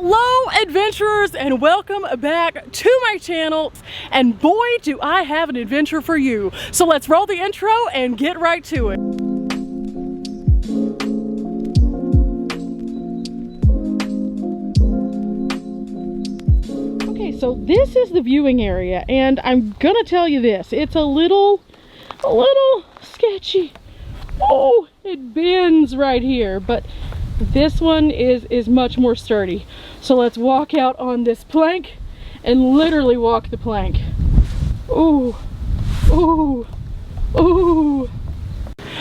Hello adventurers, and welcome back to my channel, and boy do I have an adventure for you. So let's roll the intro and get right to it. Okay, so this is the viewing area, and I'm gonna tell you this, it's a little sketchy. Oh, it bends right here, but this one is much more sturdy. So let's walk out on this plank and literally walk the plank. Ooh, ooh, ooh.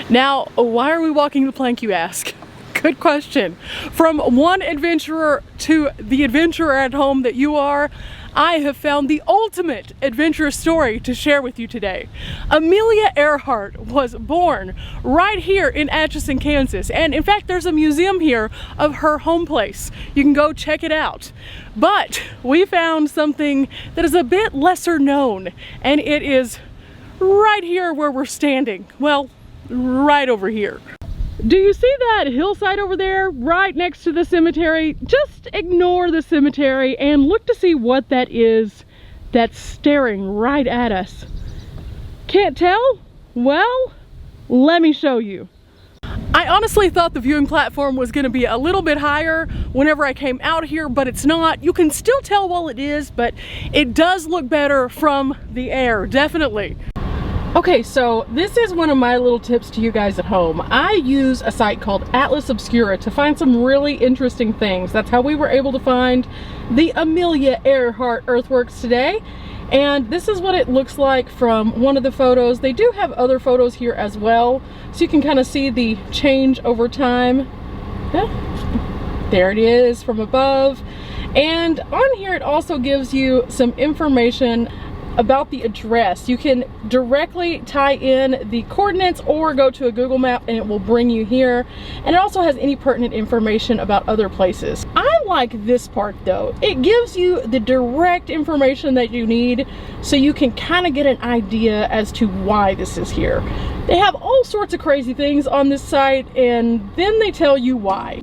Now, why are we walking the plank, you ask? Good question. From one adventurer to the adventurer at home that you are, I have found the ultimate adventure story to share with you today. Amelia Earhart was born right here in Atchison, Kansas. And in fact, there's a museum here of her home place. You can go check it out. But we found something that is a bit lesser known, and it is right here where we're standing. Well, right over here. Do you see that hillside over there right next to the cemetery? Just ignore the cemetery and look to see what that is that's staring right at us. Can't tell? Well, let me show you. I honestly thought the viewing platform was going to be a little bit higher whenever I came out here, but it's not. You can still tell well it is, but it does look better from the air, definitely. Okay, so this is one of my little tips to you guys at home. I use a site called Obscura to find some really interesting things. That's how we were able to find the Amelia Earhart Earthworks today. And this is what it looks like from one of the photos. They do have other photos here as well, so you can kind of see the change over time. Yeah. There it is from above. And on here it also gives you some information about the address. You can directly tie in the coordinates or go to a Google map and it will bring you here. And it also has any pertinent information about other places. I like this part though. It gives you the direct information that you need so you can kind of get an idea as to why this is here. They have all sorts of crazy things on this site and then they tell you why.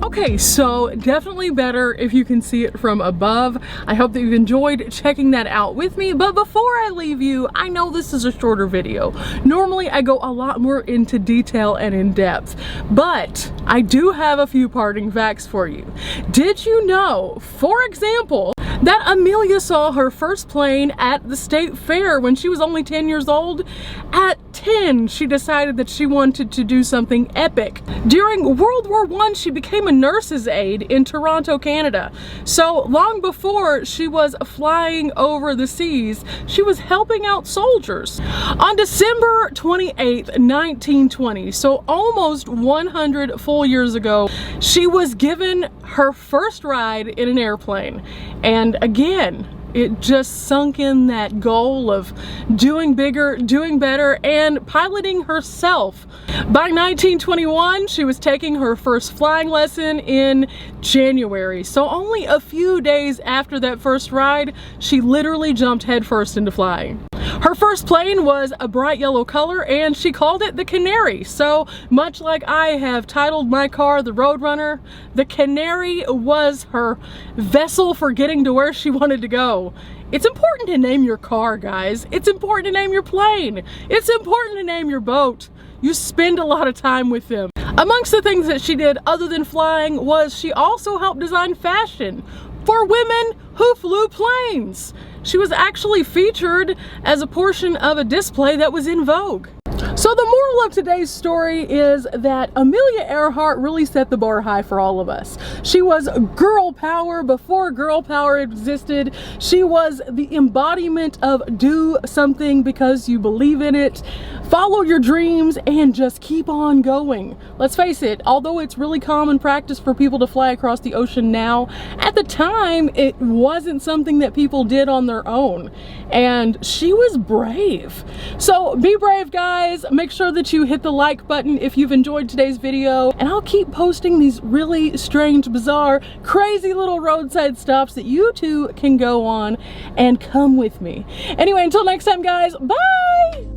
Okay, so definitely better if you can see it from above. I hope that you've enjoyed checking that out with me, but before I leave you, I know this is a shorter video. Normally I go a lot more into detail and in depth, but I do have a few parting facts for you. Did you know, for example, that Amelia saw her first plane at the state fair when she was only 10 years old? At 10, she decided that she wanted to do something epic. During World War I, she became a nurse's aide in Toronto, Canada. So long before she was flying over the seas, she was helping out soldiers. On December 28th, 1920, so almost 100 full years ago, she was given her first ride in an airplane. And again, it just sunk in that goal of doing bigger, doing better, and piloting herself. By 1921, she was taking her first flying lesson in January. So only a few days after that first ride, she literally jumped headfirst into flying. Her first plane was a bright yellow color and she called it the Canary. So much like I have titled my car the Roadrunner, the Canary was her vessel for getting to where she wanted to go. It's important to name your car, guys. It's important to name your plane. It's important to name your boat. You spend a lot of time with them. Amongst the things that she did other than flying was she also helped design fashion for women who flew planes. she was actually featured as a portion of a display that was in vogue. So the moral of today's story is that Amelia Earhart really set the bar high for all of us. She was girl power before girl power existed. She was the embodiment of do something because you believe in it, follow your dreams, and just keep on going. Let's face it, although it's really common practice for people to fly across the ocean now, at the time it wasn't something that people did on their own. And she was brave. So be brave, guys. Make sure that you hit the like button if you've enjoyed today's video, and I'll keep posting these really strange, bizarre, crazy little roadside stops that you too can go on and come with me. Anyway, until next time, guys, bye!